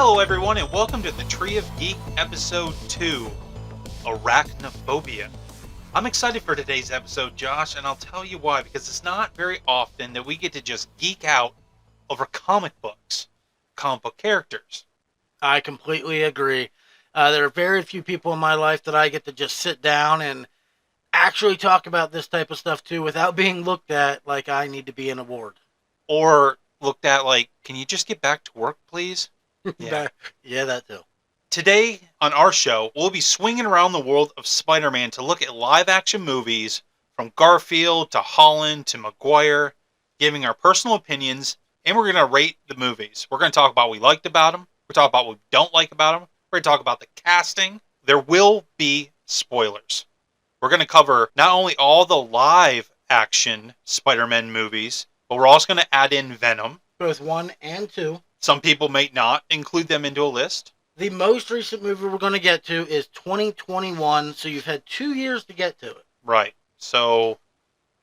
Hello everyone and welcome to the Tree of Geek episode 2, Arachnophobia. I'm excited for today's episode, Josh, and I'll tell you why, because it's not very often that we get to just geek out over comic books, comic book characters. I completely agree. There are very few people in my life that I get to just sit down and actually talk about this type of stuff too without being looked at like I need to be an award. Or looked at like, can you just get back to work, please? Yeah, that too. Today on our show, we'll be swinging around the world of Spider-Man to look at live-action movies from Garfield to Holland to Maguire, giving our personal opinions, and we're going to rate the movies. We're going to talk about what we liked about them. We're going to talk about what we don't like about them. We're going to talk about the casting. There will be spoilers. We're going to cover not only all the live-action Spider-Man movies, but we're also going to add in Venom. Both 1 and 2. Some people may not include them into a list. The most recent movie we're going to get to is 2021, so you've had 2 years to get to it. Right. So,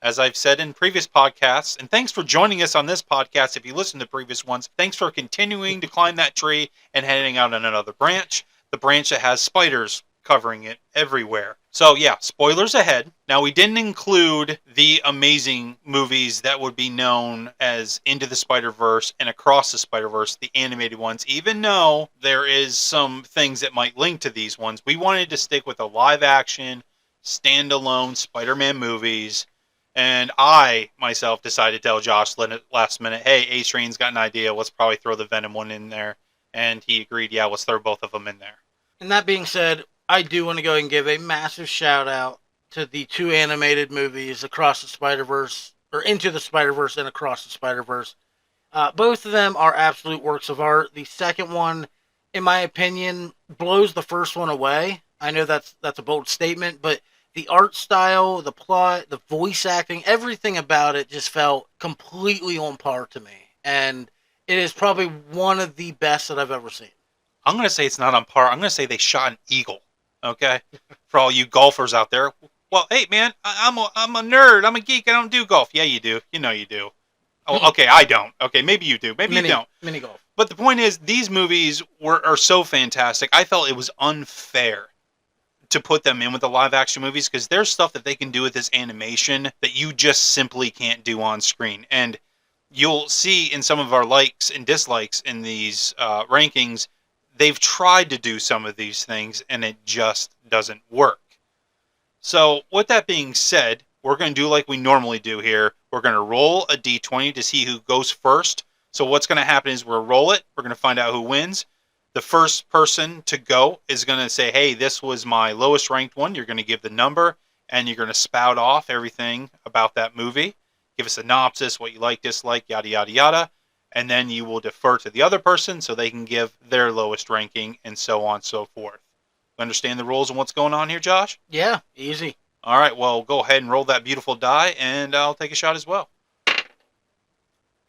as I've said in previous podcasts, and thanks for joining us on this podcast if you listen to previous ones, thanks for continuing to climb that tree and heading out on another branch, the branch that has spiders covering it everywhere. So yeah, spoilers ahead. Now, we didn't include the amazing movies that would be known as Into the Spider-Verse and Across the Spider-Verse, the animated ones, even though there is some things that might link to these ones. We wanted to stick with the live-action, standalone Spider-Man movies, and I, myself, decided to tell Josh last minute, hey, A-Train's got an idea, let's probably throw the Venom one in there, and he agreed, yeah, let's throw both of them in there. And that being said, I do want to go and give a massive shout out to the 2 animated movies, Across the Spider-Verse, or Into the Spider-Verse and Across the Spider-Verse. Both of them are absolute works of art. The second one, in my opinion, blows the first one away. I know that's a bold statement, but the art style, the plot, the voice acting, everything about it just felt completely on par to me. And it is probably one of the best that I've ever seen. I'm going to say it's not on par. I'm going to say they shot an eagle. Okay, for all you golfers out there. Well, hey man, I'm a nerd. I'm a geek. I don't do golf. Yeah, you do. You know you do. Oh, okay, I don't. Okay, maybe you do. Maybe you don't. Mini golf. But the point is, these movies are so fantastic. I felt it was unfair to put them in with the live action movies because there's stuff that they can do with this animation that you just simply can't do on screen. And you'll see in some of our likes and dislikes in these rankings, they've tried to do some of these things, and it just doesn't work. So, with that being said, we're going to do like we normally do here. We're going to roll a d20 to see who goes first. So, what's going to happen is we'll roll it. We're going to find out who wins. The first person to go is going to say, hey, this was my lowest ranked one. You're going to give the number, and you're going to spout off everything about that movie. Give a synopsis, what you like, dislike, yada, yada, yada. And then you will defer to the other person so they can give their lowest ranking and so on and so forth. Understand the rules and what's going on here, Josh? Yeah, easy. All right, well, go ahead and roll that beautiful die, and I'll take a shot as well.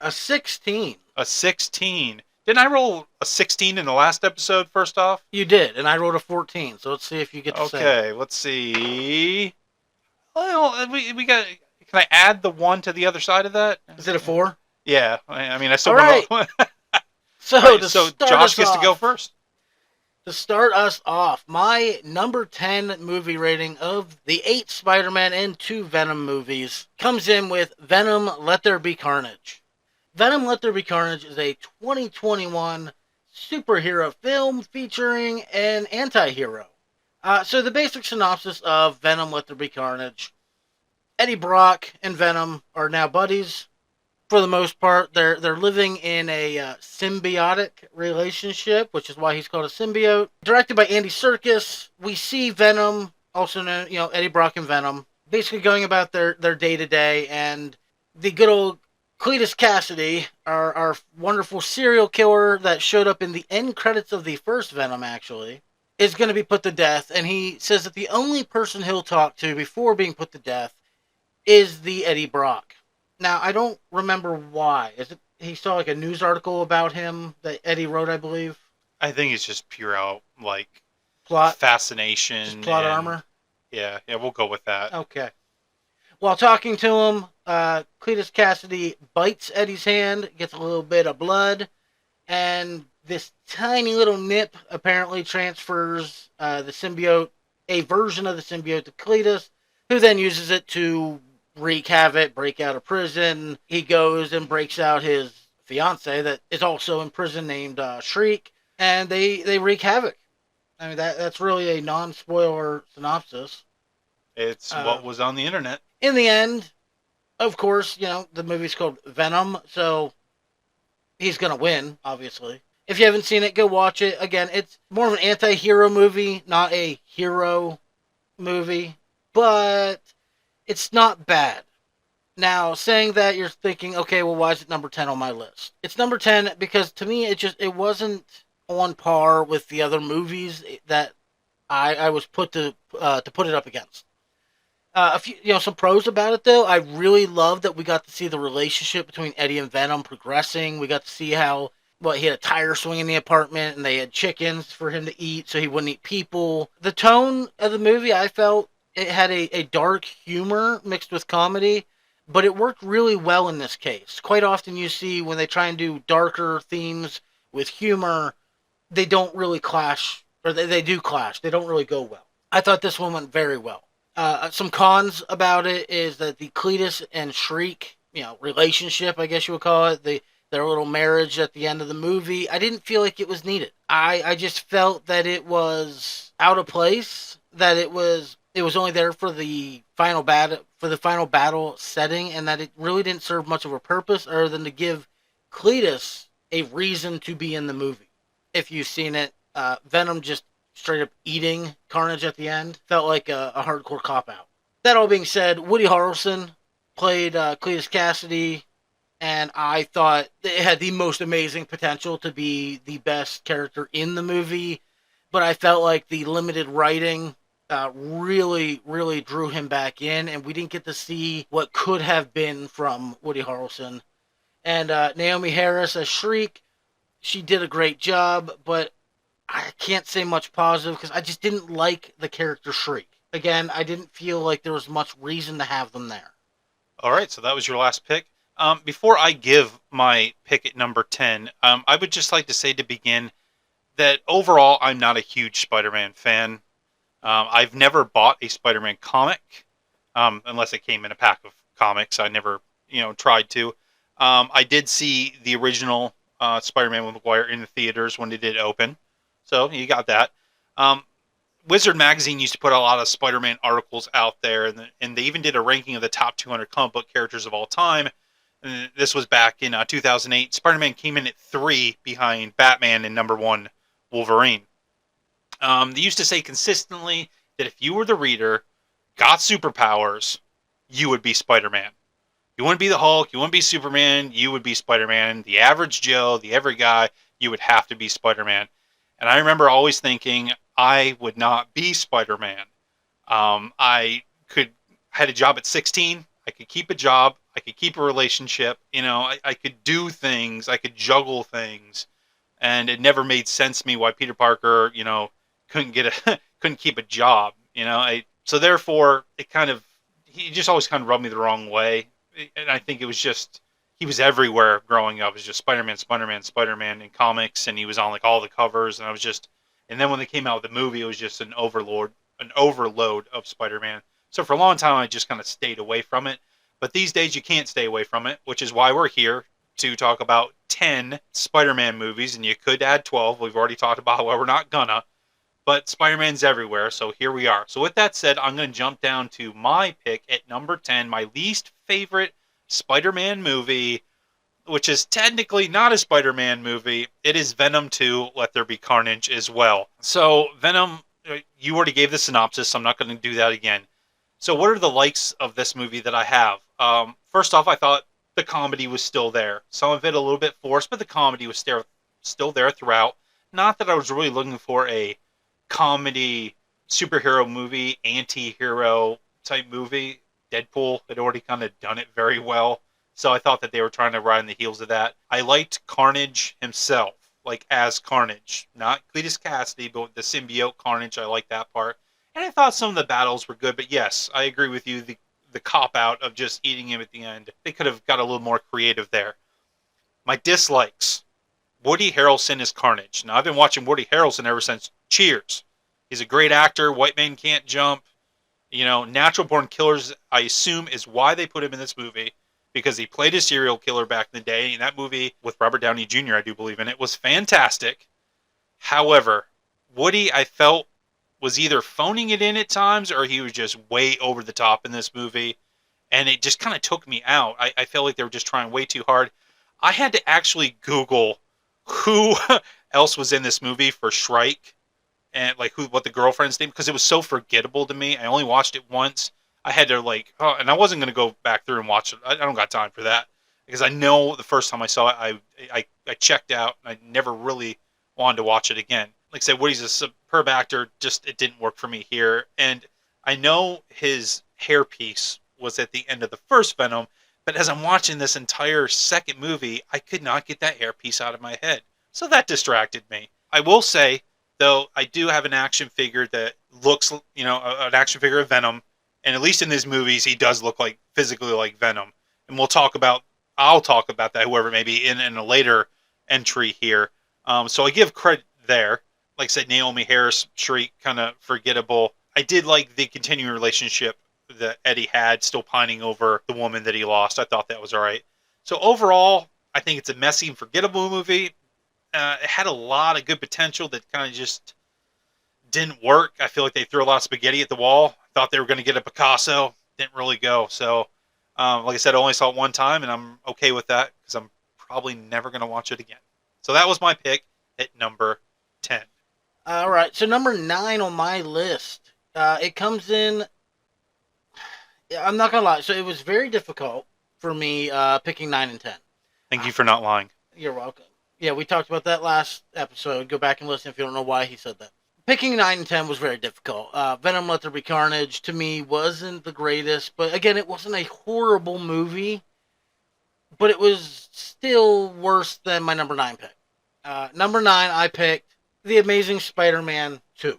A 16. A 16. Didn't I roll a 16 in the last episode, first off? You did, and I rolled a 14, so let's see if you get the same. Okay, let's see. Well, we got... Can I add the 1 to the other side of that? Is it a 4? Yeah, I mean, I still want to... So Josh gets to go first. To start us off, my number 10 movie rating of the 8 Spider-Man and 2 Venom movies comes in with Venom Let There Be Carnage. Venom Let There Be Carnage is a 2021 superhero film featuring an anti-hero. So the basic synopsis of Venom Let There Be Carnage. Eddie Brock and Venom are now buddies. For the most part, they're living in a symbiotic relationship, which is why he's called a symbiote. Directed by Andy Serkis, we see Venom, also known, Eddie Brock and Venom, basically going about their day-to-day, and the good old Cletus Cassidy, our wonderful serial killer that showed up in the end credits of the first Venom, actually, is going to be put to death, and he says that the only person he'll talk to before being put to death is the Eddie Brock. Now, I don't remember why. Is it he saw like a news article about him that Eddie wrote, I believe? I think it's just pure out, like, plot fascination. Just plot armor? Yeah, we'll go with that. Okay. While talking to him, Cletus Cassidy bites Eddie's hand, gets a little bit of blood, and This tiny little nip apparently transfers the symbiote, a version of the symbiote to Cletus, who then uses it to wreak havoc, break out of prison. He goes and breaks out his fiance that is also in prison named Shriek, and they wreak havoc. I mean, that's really a non-spoiler synopsis. It's what Um, was on the internet. in the end, of course, the movie's called Venom, so he's gonna win, obviously. If you haven't seen it, go watch it. Again, it's more of an anti-hero movie, not a hero movie, but it's not bad. Now, saying that, you're thinking, okay, well, why is it number 10 on my list? It's number 10 because to me, it wasn't on par with the other movies that I was put to put it up against. A few, some pros about it though. I really loved that we got to see the relationship between Eddie and Venom progressing. We got to see how he had a tire swing in the apartment, and they had chickens for him to eat, so he wouldn't eat people. The tone of the movie, I felt it had a dark humor mixed with comedy, but it worked really well in this case. Quite often, you see when they try and do darker themes with humor, they don't really clash, or they do clash. They don't really go well. I thought this one went very well. Some cons about it is that the Cletus and Shriek, relationship, I guess you would call it, their little marriage at the end of the movie, I didn't feel like it was needed. I just felt that it was out of place, that it was only there for the final battle setting, and that it really didn't serve much of a purpose other than to give Cletus a reason to be in the movie. If you've seen it, Venom just straight up eating Carnage at the end felt like a hardcore cop out. That all being said, Woody Harrelson played Cletus Cassidy, and I thought it had the most amazing potential to be the best character in the movie, but I felt like the limited writing really, really drew him back in, and we didn't get to see what could have been from Woody Harrelson. And Naomi Harris as Shriek, she did a great job, but I can't say much positive because I just didn't like the character Shriek. Again, I didn't feel like there was much reason to have them there. All right, so that was your last pick. Before I give my pick at number 10, I would just like to say to begin that overall, I'm not a huge Spider-Man fan. I've never bought a Spider-Man comic, unless it came in a pack of comics. I never, tried to. I did see the original Spider-Man with Maguire in the theaters when it did open. So you got that. Wizard Magazine used to put a lot of Spider-Man articles out there, and they even did a ranking of the top 200 comic book characters of all time. And this was back in 2008. Spider-Man came in at 3 behind Batman and number 1, Wolverine. They used to say consistently that if you were the reader, got superpowers, you would be Spider-Man. You wouldn't be the Hulk, you wouldn't be Superman, you would be Spider-Man. The average Joe, the every guy, you would have to be Spider-Man. And I remember always thinking I would not be Spider-Man. I had a job at 16. I could keep a job. I could keep a relationship. I could do things. I could juggle things. And it never made sense to me why Peter Parker, couldn't keep a job. So therefore, he just always kind of rubbed me the wrong way. And I think it was just, he was everywhere growing up. It was just Spider-Man, Spider-Man, Spider-Man in comics, and he was on like all the covers, and then when they came out with the movie, it was just an overload of Spider-Man. So for a long time, I just kind of stayed away from it. But these days, you can't stay away from it, which is why we're here to talk about 10 Spider-Man movies, and you could add 12. We've already talked about why we're not gonna. But Spider-Man's everywhere, so here we are. So with that said, I'm going to jump down to my pick at number 10, my least favorite Spider-Man movie, which is technically not a Spider-Man movie. It is Venom 2, Let There Be Carnage as well. So Venom, you already gave the synopsis, so I'm not going to do that again. So what are the likes of this movie that I have? First off, I thought the comedy was still there. Some of it a little bit forced, but the comedy was still there throughout. Not that I was really looking for a comedy superhero movie, anti-hero type movie. Deadpool had already kind of done it very well, so I thought that they were trying to ride on the heels of that. I liked Carnage himself, like as Carnage, not Cletus Cassidy, but the symbiote Carnage. I liked that part, and I thought some of the battles were good. But yes, I agree with you. The cop out of just eating him at the end, they could have got a little more creative there. My dislikes. Woody Harrelson is Carnage. Now, I've been watching Woody Harrelson ever since Cheers. He's a great actor. White Man Can't Jump. You know, Natural Born Killers, I assume, is why they put him in this movie, because he played a serial killer back in the day. And that movie with Robert Downey Jr., I do believe in it, was fantastic. However, Woody, I felt, was either phoning it in at times or he was just way over the top in this movie. And it just kind of took me out. I felt like they were just trying way too hard. I had to actually Google who else was in this movie for Shrike, and like what the girlfriend's name, because it was so forgettable to me. I only watched it once. I had to and I wasn't going to go back through and watch it. I don't got time for that, because I know the first time I saw it, I checked out, and I never really wanted to watch it again. Like I said, Woody's a superb actor. Just it didn't work for me here. And I know his hairpiece was at the end of the first Venom, but as I'm watching this entire second movie, I could not get that hairpiece out of my head. So that distracted me. I will say, though, I do have an action figure that looks, an action figure of Venom. And at least in these movies, he does look like physically like Venom. And I'll talk about that, whoever maybe in a later entry here. So I give credit there. Like I said, Naomi Harris, Shriek, kind of forgettable. I did like the continuing relationship that Eddie had, still pining over the woman that he lost. I thought that was all right. So overall, I think it's a messy and forgettable movie. It had a lot of good potential that kind of just didn't work. I feel like they threw a lot of spaghetti at the wall. Thought they were going to get a Picasso. Didn't really go. So, like I said, I only saw it one time, and I'm okay with that because I'm probably never going to watch it again. So that was my pick at number 10. All right, so number 9 on my list. It comes in. I'm not gonna lie. So it was very difficult for me picking 9 and 10. Thank you for not lying. You're welcome. Yeah, we talked about that last episode. Go back and listen if you don't know why he said that. Picking 9 and 10 was very difficult. Venom Let There Be Carnage, to me, wasn't the greatest. But again, it wasn't a horrible movie. But it was still worse than my number 9 pick. Number 9, I picked The Amazing Spider-Man 2.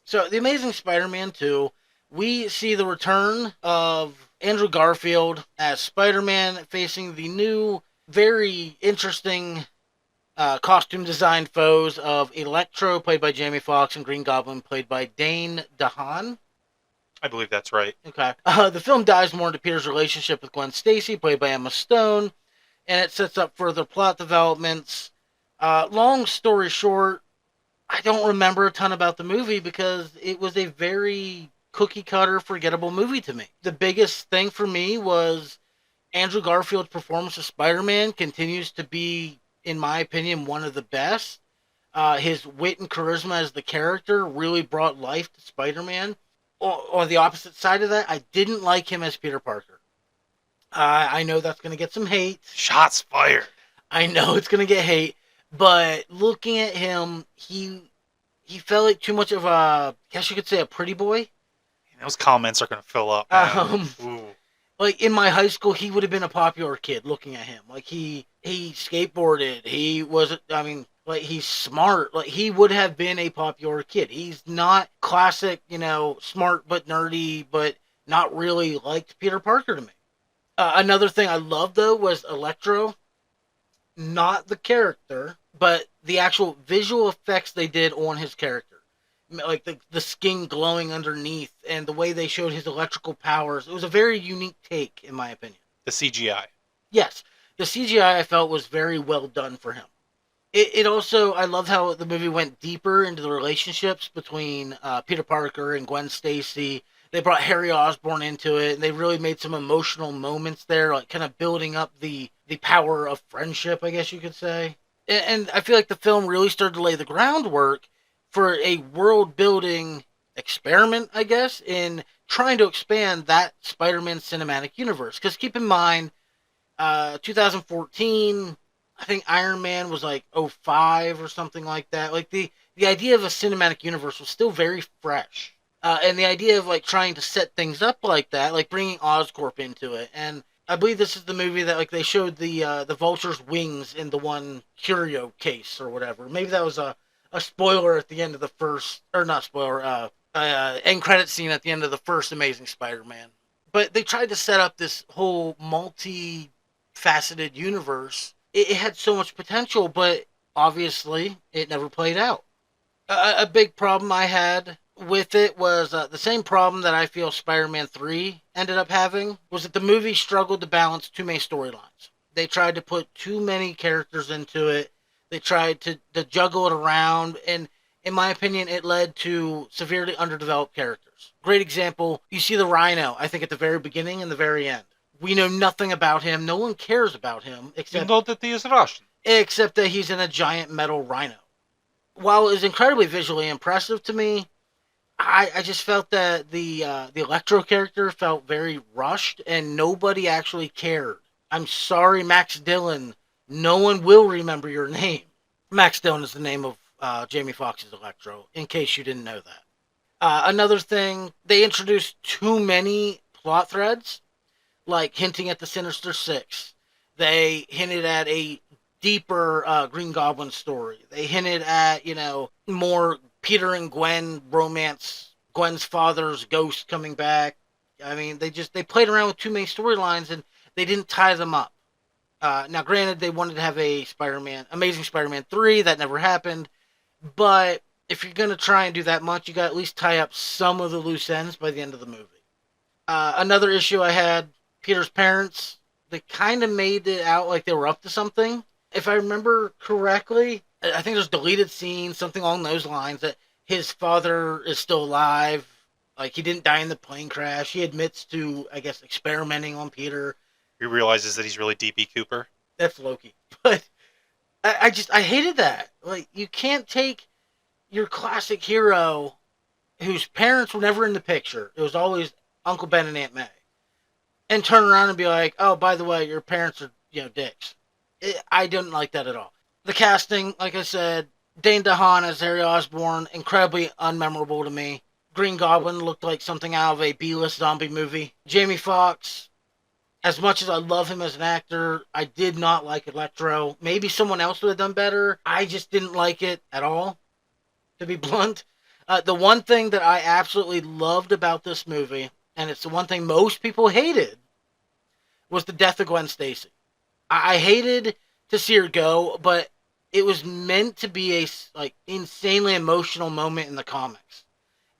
So, The Amazing Spider-Man 2, we see the return of Andrew Garfield as Spider-Man facing the new, very interesting costume design foes of Electro, played by Jamie Foxx, and Green Goblin, played by Dane DeHaan. I believe that's right. Okay. The film dives more into Peter's relationship with Gwen Stacy, played by Emma Stone, and it sets up further plot developments. Long story short, I don't remember a ton about the movie because it was a very cookie-cutter, forgettable movie to me. The biggest thing for me was Andrew Garfield's performance of Spider-Man continues to be, in my opinion, one of the best. His wit and charisma as the character really brought life to Spider-Man. On the opposite side of that, I didn't like him as Peter Parker. I know that's going to get some hate. Shots fired. I know it's going to get hate. But looking at him, he felt like too much of I guess you could say, a pretty boy. Those comments are going to fill up. Like in my high school, he would have been a popular kid looking at him. Like he skateboarded. He was, he's smart. Like he would have been a popular kid. He's not classic, smart but nerdy, but not really liked Peter Parker to me. Another thing I loved though was Electro. Not the character, but the actual visual effects they did on his character. Like the skin glowing underneath and the way they showed his electrical powers. It was a very unique take, in my opinion. The CGI. Yes. The CGI I felt was very well done for him. It also, I love how the movie went deeper into the relationships between Peter Parker and Gwen Stacy. They brought Harry Osborn into it, and they really made some emotional moments there, like kind of building up the power of friendship, I guess you could say. And I feel like the film really started to lay the groundwork for a world-building experiment, I guess, in trying to expand that Spider-Man cinematic universe. Because keep in mind, 2014, I think Iron Man was like 05 or something like that. Like the idea of a cinematic universe was still very fresh. And the idea of like trying to set things up like that, like bringing Oscorp into it. And I believe this is the movie that like they showed the Vulture's wings in the one curio case or whatever. Maybe that was a spoiler at the end of the first, or not spoiler, end credit scene at the end of the first Amazing Spider-Man. But they tried to set up this whole multi-faceted universe. It had so much potential, but Obviously, it never played out. A big problem I had with it was the same problem that I feel Spider-Man 3 ended up having, was that the movie struggled to balance too many storylines. They tried to put too many characters into it. They tried to juggle it around, and in my opinion, it led to severely underdeveloped characters. Great example, you see the Rhino, I think, at the very beginning and the very end. We know nothing about him. No one cares about him You know that he is Russian. except that he's in a giant metal rhino. While it was incredibly visually impressive to me, I just felt that the Electro character felt very rushed and nobody actually cared. I'm sorry, Max Dillon. No one will remember your name. Max Dillon is the name of Jamie Foxx's Electro, in case you didn't know that. Another thing, they introduced too many plot threads, like hinting at the Sinister Six. They hinted at a deeper Green Goblin story. They hinted at, more Peter and Gwen romance, Gwen's father's ghost coming back. I mean, they played around with too many storylines and they didn't tie them up. Now, granted, they wanted to have a Amazing Spider-Man 3. That never happened. But if you're going to try and do that much, you got to at least tie up some of the loose ends by the end of the movie. Another issue I had, Peter's parents, they kind of made it out like they were up to something. If I remember correctly, I think there's deleted scenes, something along those lines, that his father is still alive. Like, he didn't die in the plane crash. He admits to, I guess, experimenting on Peter. He realizes that he's really D.B. Cooper. That's Loki. But I hated that. Like, you can't take your classic hero whose parents were never in the picture. It was always Uncle Ben and Aunt May. And turn around and be like, oh, by the way, your parents are, dicks. I didn't like that at all. The casting, like I said, Dane DeHaan as Harry Osborn, incredibly unmemorable to me. Green Goblin looked like something out of a B-list zombie movie. Jamie Foxx, as much as I love him as an actor, I did not like Electro. Maybe someone else would have done better. I just didn't like it at all, to be blunt. The one thing that I absolutely loved about this movie, and it's the one thing most people hated, was the death of Gwen Stacy. I hated to see her go, but it was meant to be a insanely emotional moment in the comics.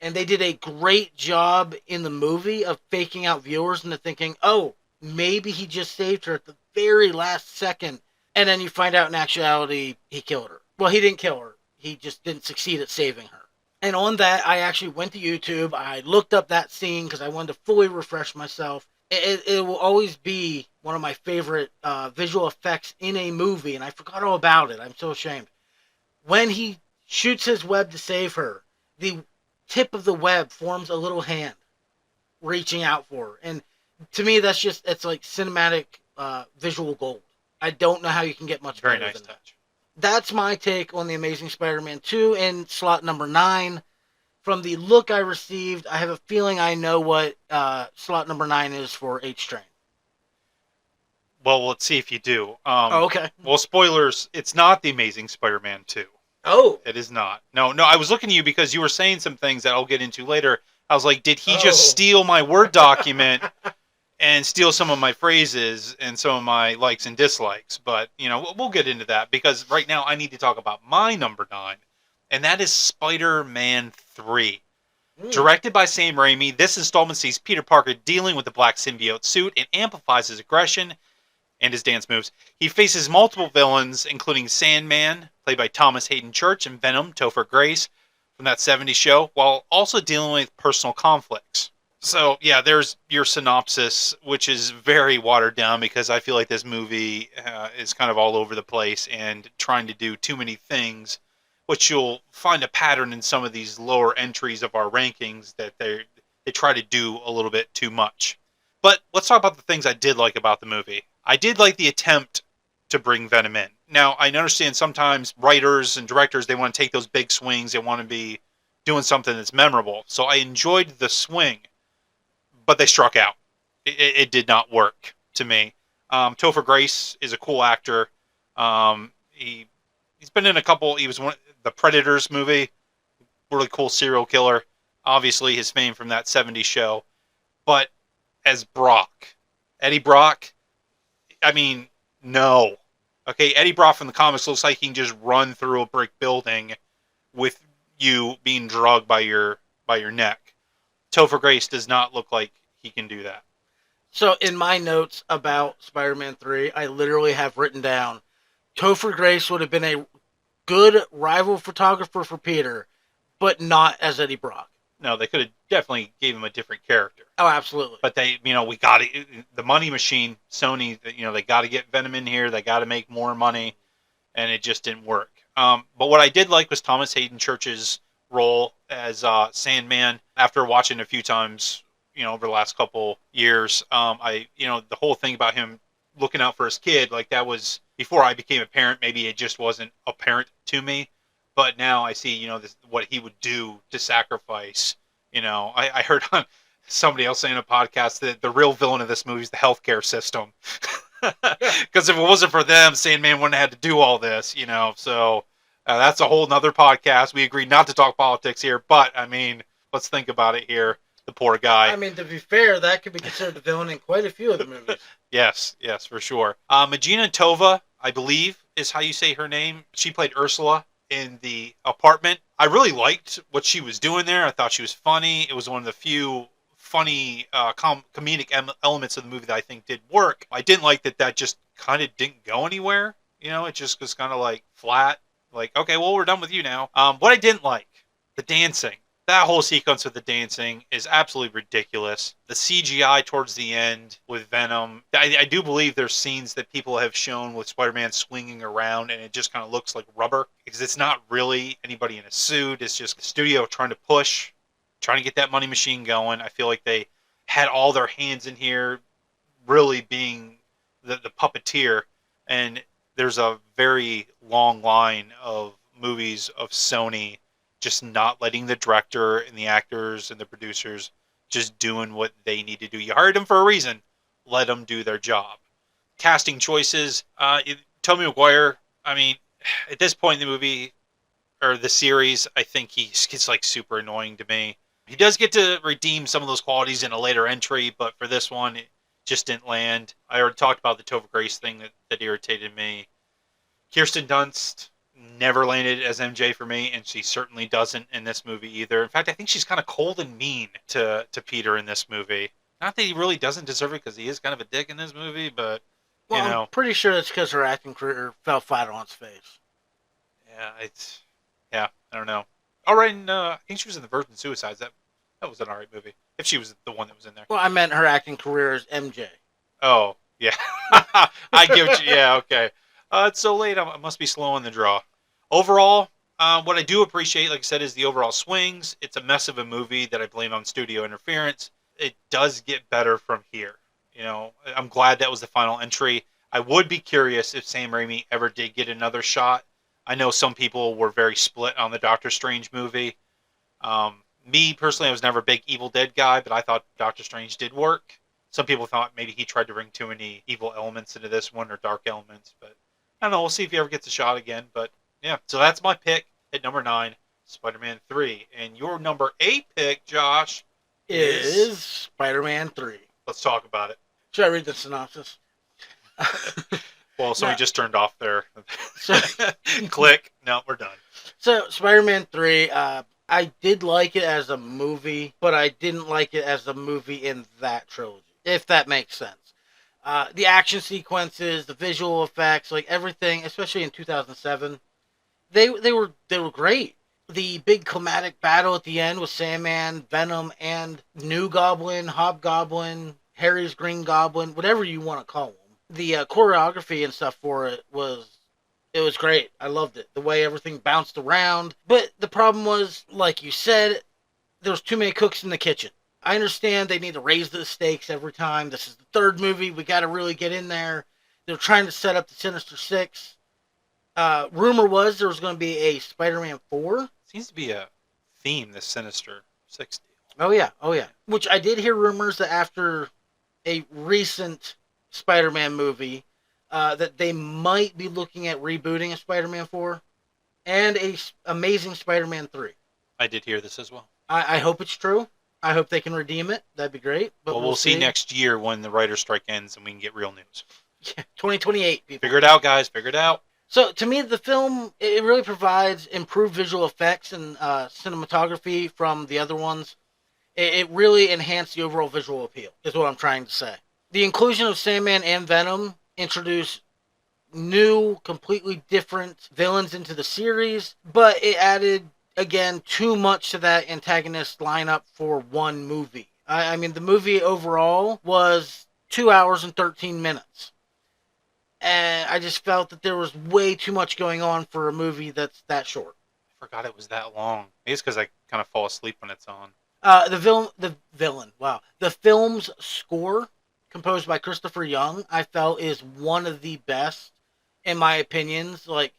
And they did a great job in the movie of faking out viewers into thinking, oh, maybe he just saved her at the very last second. And then you find out in actuality, he killed her. Well, he didn't kill her. He just didn't succeed at saving her. And on that, I actually went to YouTube. I looked up that scene because I wanted to fully refresh myself. It will always be one of my favorite visual effects in a movie, and I forgot all about it. I'm so ashamed. When he shoots his web to save her, the tip of the web forms a little hand reaching out for her. And to me, it's like cinematic visual gold. I don't know how you can get much better Very nice than that. touch. That's my take on The Amazing Spider-Man 2 in slot number 9. From the look I received, I have a feeling I know what slot number 9 is for H-Train. Well, let's see if you do. Okay. Well, spoilers, it's not The Amazing Spider-Man 2. Oh. It is not. No, I was looking at you because you were saying some things that I'll get into later. I was like, did he just steal my Word document and steal some of my phrases and some of my likes and dislikes? But, we'll get into that because right now I need to talk about my number 9, and that is Spider-Man 3. Directed by Sam Raimi, this installment sees Peter Parker dealing with the black symbiote suit and amplifies his aggression and his dance moves. He faces multiple villains, including Sandman, played by Thomas Hayden Church, and Venom, Topher Grace, from that 70s show, while also dealing with personal conflicts. So, yeah, there's your synopsis, which is very watered down because I feel like this movie is kind of all over the place and trying to do too many things, which you'll find a pattern in some of these lower entries of our rankings that they try to do a little bit too much. But let's talk about the things I did like about the movie. I did like the attempt to bring Venom in. Now, I understand sometimes writers and directors, they want to take those big swings. They want to be doing something that's memorable. So I enjoyed the swing, but they struck out. It did not work to me. Topher Grace is a cool actor. He's been in a couple. He was the Predators movie, really cool serial killer. Obviously, his fame from that 70s show. But as Brock, Eddie Brock, I mean, no. Okay, Eddie Brock from the comics looks like he can just run through a brick building with you being drugged by your neck. Topher Grace does not look like he can do that. So in my notes about Spider-Man 3, I literally have written down Topher Grace would have been a good rival photographer for Peter, but not as Eddie Brock. No, they could have definitely gave him a different character. Oh, absolutely. But they, we got it. The money machine, Sony, they got to get Venom in here. They got to make more money, and it just didn't work. But what I did like was Thomas Hayden Church's role as Sandman. After watching a few times, over the last couple years, the whole thing about him looking out for his kid, like that was before I became a parent. Maybe it just wasn't apparent to me, but now I see, what he would do to sacrifice. I heard on somebody else saying in a podcast that the real villain of this movie is the healthcare system. Because if it wasn't for them, Sandman wouldn't have had to do all this, So that's a whole nother podcast. We agreed not to talk politics here, but let's think about it here. The poor guy. To be fair, that could be considered the villain in quite a few of the movies. Yes, for sure. Magina Tova, I believe, is how you say her name. She played Ursula in The Apartment. I really liked what she was doing there. I thought she was funny. It was one of the few funny comedic elements of the movie that I think did work. I didn't like that just kind of didn't go anywhere. It just was kind of like flat. Like, okay, well, we're done with you now. What I didn't like, the dancing. That whole sequence with the dancing is absolutely ridiculous. The CGI towards the end with Venom. I do believe there's scenes that people have shown with Spider-Man swinging around and it just kind of looks like rubber. Because it's not really anybody in a suit. It's just the studio trying to get that money machine going. I feel like they had all their hands in here really being the puppeteer. And there's a very long line of movies of Sony just not letting the director and the actors and the producers just doing what they need to do. You hired them for a reason. Let them do their job. Casting choices. Tobey Maguire, at this point in the movie, or the series, I think he gets like super annoying to me. He does get to redeem some of those qualities in a later entry, but for this one, it just didn't land. I already talked about the Topher Grace thing that irritated me. Kirsten Dunst never landed as MJ for me, and she certainly doesn't in this movie either. In fact, I think she's kind of cold and mean to Peter in this movie. Not that he really doesn't deserve it, because he is kind of a dick in this movie, but, I'm pretty sure that's because her acting career fell flat on its face. Yeah, I don't know. All right, and I think she was in The Virgin Suicides. That was an alright movie, if she was the one that was in there. Well, I meant her acting career as MJ. Oh, yeah. I give it. Yeah, okay. It's so late. I must be slow on the draw. Overall, what I do appreciate, like I said, is the overall swings. It's a mess of a movie that I blame on studio interference. It does get better from here. I'm glad that was the final entry. I would be curious if Sam Raimi ever did get another shot. I know some people were very split on the Doctor Strange movie. Me, personally, I was never a big Evil Dead guy, but I thought Doctor Strange did work. Some people thought maybe he tried to bring too many evil elements into this one, or dark elements, but I don't know. We'll see if he ever gets a shot again, but yeah. So that's my pick at number 9, Spider-Man 3. And your number 8 pick, Josh, is Spider-Man 3. Let's talk about it. Should I read the synopsis? Well, somebody just turned off their click. No, we're done. So, Spider-Man 3, I did like it as a movie, but I didn't like it as a movie in that trilogy, if that makes sense. The action sequences, the visual effects, like everything, especially in 2007, they were great. The big climatic battle at the end with Sandman, Venom, and New Goblin, Hobgoblin, Harry's Green Goblin, whatever you want to call them. The choreography and stuff for it was great. I loved it. The way everything bounced around. But the problem was, like you said, there was too many cooks in the kitchen. I understand they need to raise the stakes every time. This is the third movie. We got to really get in there. They're trying to set up the Sinister Six. Rumor was there was going to be a Spider-Man 4. Seems to be a theme, this Sinister Six deal. Oh, yeah. Which I did hear rumors that after a recent Spider-Man movie, that they might be looking at rebooting a Spider-Man 4 and a Amazing Spider-Man 3. I did hear this as well. I hope it's true. I hope they can redeem it. That'd be great. But we'll see next year when the writer's strike ends and we can get real news. 2028, people. Figure it out, guys. Figure it out. So to me, the film it really provides improved visual effects and cinematography from the other ones. It really enhanced the overall visual appeal. Is what I'm trying to say. The inclusion of Sandman and Venom introduced new, completely different villains into the series, but it added again too much to that antagonist lineup for one movie. I mean, the movie overall was 2 hours and 13 minutes. And I just felt that there was way too much going on for a movie that's that short. I forgot it was that long. Maybe it's because I kind of fall asleep when it's on. The film's score, composed by Christopher Young, I felt is one of the best, in my opinions. Like,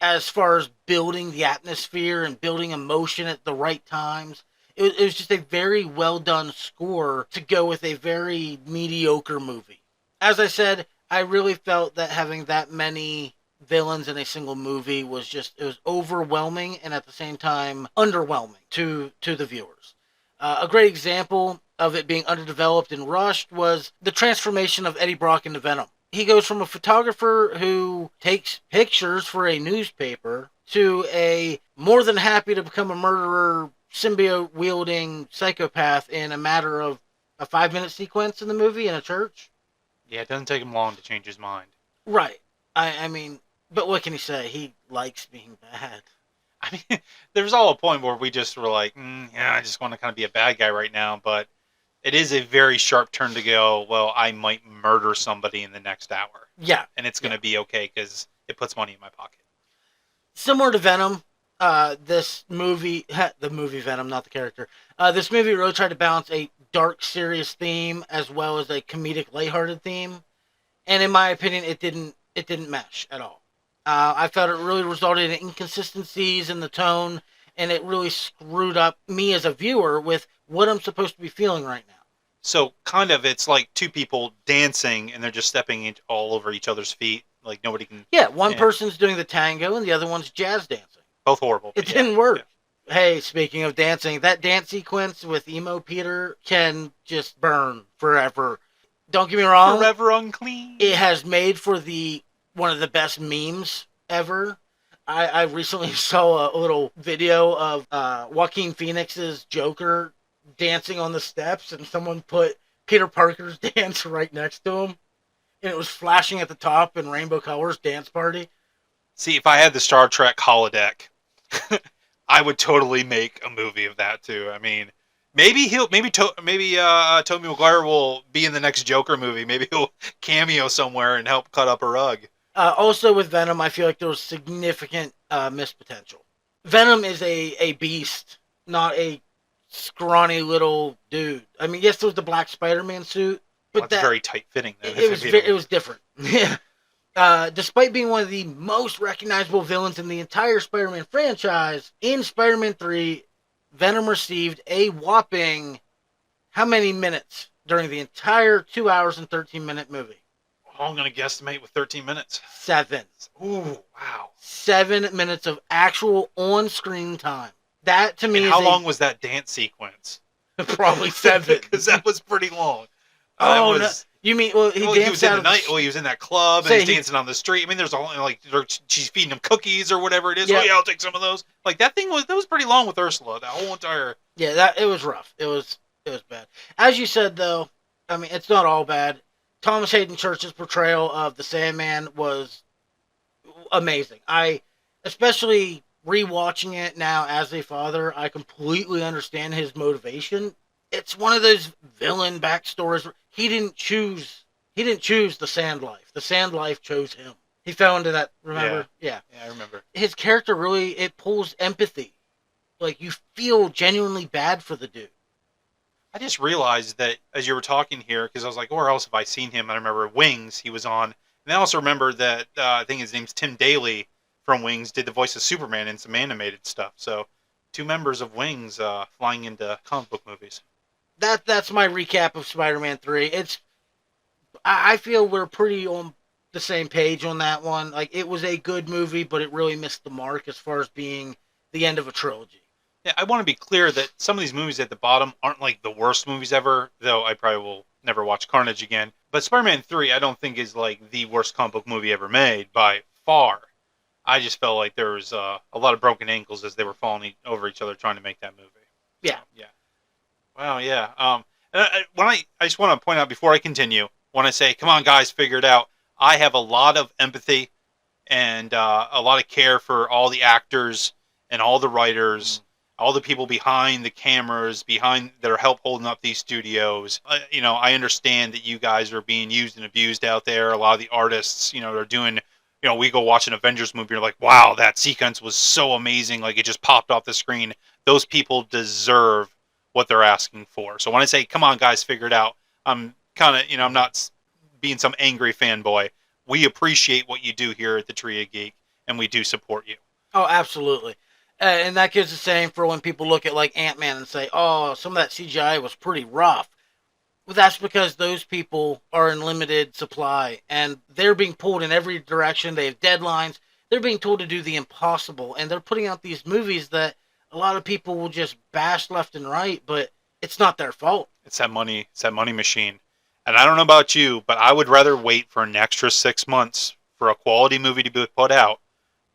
as far as building the atmosphere and building emotion at the right times. It was just a very well done score to go with a very mediocre movie. As I said, I really felt that having that many villains in a single movie was it was overwhelming and at the same time underwhelming to the viewers. A great example of it being underdeveloped and rushed was the transformation of Eddie Brock into Venom. He goes from a photographer who takes pictures for a newspaper to a more than happy to become a murderer, symbiote wielding psychopath in a matter of a 5-minute sequence in the movie in a church. Yeah, it doesn't take him long to change his mind. Right. I mean, but what can he say? He likes being bad. I mean, there's all a point where we just were like, yeah, I just want to kind of be a bad guy right now. But it is a very sharp turn to go, well, I might murder somebody in the next hour. Yeah. And it's going to be okay because it puts money in my pocket. Similar to Venom, this movie, the movie Venom, not the character, this movie really tried to balance a dark, serious theme as well as a comedic, lighthearted theme. And in my opinion, it didn't mesh at all. I felt it really resulted in inconsistencies in the tone, and it really screwed up me as a viewer with what I'm supposed to be feeling right now. So kind of it's like two people dancing and they're just stepping all over each other's feet. Like nobody can... Yeah, one person's doing the tango and the other one's jazz dancing. Both horrible. It didn't work. Yeah. Hey, speaking of dancing, that dance sequence with Emo Peter can just burn forever. Don't get me wrong. Forever unclean. It has made for one of the best memes ever. I recently saw a little video of Joaquin Phoenix's Joker dancing on the steps, and someone put Peter Parker's dance right next to him, and it was flashing at the top in rainbow colors, dance party. See, if I had the Star Trek holodeck, I would totally make a movie of that too. I mean, maybe Tobey Maguire will be in the next Joker movie. Maybe he'll cameo somewhere and help cut up a rug. Also with Venom, I feel like there was significant missed potential. Venom is a beast, not a scrawny little dude. I mean, yes, there was the black Spider-Man suit, but that's very tight fitting. It was different. Yeah. Despite being one of the most recognizable villains in the entire Spider-Man franchise, in Spider-Man 3, Venom received a whopping how many minutes during the entire 2 hours and 13-minute movie? Oh, I'm going to guesstimate with 13 minutes. 7. Ooh, wow. 7 minutes of actual on-screen time. That, to me, and is how long was that dance sequence? Probably 7. Because that was pretty long. Oh, no. You mean, he was in the night. Well, he was in that club, and he's dancing on the street. I mean, there's all, like, she's feeding him cookies or whatever it is. Yeah. Oh, yeah, I'll take some of those. Like, that was pretty long with Ursula, that whole entire... Yeah, it was rough. It was bad. As you said, though, I mean, it's not all bad. Thomas Hayden Church's portrayal of the Sandman was amazing. Especially rewatching it now as a father, I completely understand his motivation. It's one of those villain backstories. He didn't choose the Sand Life. The Sand Life chose him. He fell into that, remember? Yeah, I remember. His character really, it pulls empathy. Like, you feel genuinely bad for the dude. I just realized that as you were talking here, because I was like, where else have I seen him? And I remember Wings, he was on. And I also remember that, I think his name's Tim Daly from Wings, did the voice of Superman in some animated stuff. So, 2 members of Wings flying into comic book movies. That's my recap of Spider-Man 3. I feel we're pretty on the same page on that one. Like, it was a good movie, but it really missed the mark as far as being the end of a trilogy. Yeah, I want to be clear that some of these movies at the bottom aren't like the worst movies ever, though I probably will never watch Carnage again. But Spider-Man 3, I don't think is like the worst comic book movie ever made by far. I just felt like there was a lot of broken ankles as they were falling over each other trying to make that movie. Yeah. Yeah. Wow. Yeah. When I just want to point out before I continue, when I say, "Come on, guys, figure it out," I have a lot of empathy and a lot of care for all the actors and all the writers, all the people behind the cameras, behind that are help holding up these studios. I understand that you guys are being used and abused out there. A lot of the artists, they're doing. We go watch an Avengers movie, you're like, wow, that sequence was so amazing. Like, it just popped off the screen. Those people deserve what they're asking for. So when I say, come on, guys, figure it out, I'm kind of, I'm not being some angry fanboy. We appreciate what you do here at the Tree of Geek, and we do support you. Oh, absolutely. And that gives the same for when people look at like Ant-Man and say, oh, some of that CGI was pretty rough. Well, that's because those people are in limited supply and they're being pulled in every direction. They have deadlines. They're being told to do the impossible, and they're putting out these movies that a lot of people will just bash left and right, but it's not their fault. It's that money. It's that money machine. And I don't know about you, but I would rather wait for an extra 6 months for a quality movie to be put out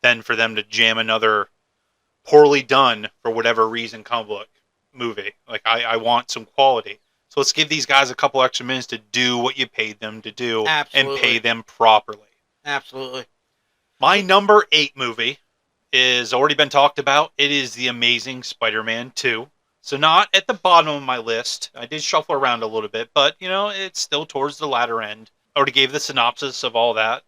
than for them to jam another poorly done, for whatever reason, comic book movie. Like, I want some quality. So let's give these guys a couple extra minutes to do what you paid them to do. Absolutely. And pay them properly. Absolutely. My number 8 movie is already been talked about. It is The Amazing Spider-Man 2. So not at the bottom of my list. I did shuffle around a little bit, but, it's still towards the latter end. I already gave the synopsis of all that.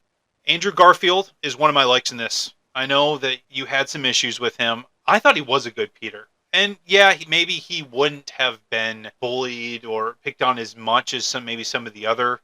Andrew Garfield is one of my likes in this. I know that you had some issues with him. I thought he was a good Peter. And yeah, maybe he wouldn't have been bullied or picked on as much as some of the other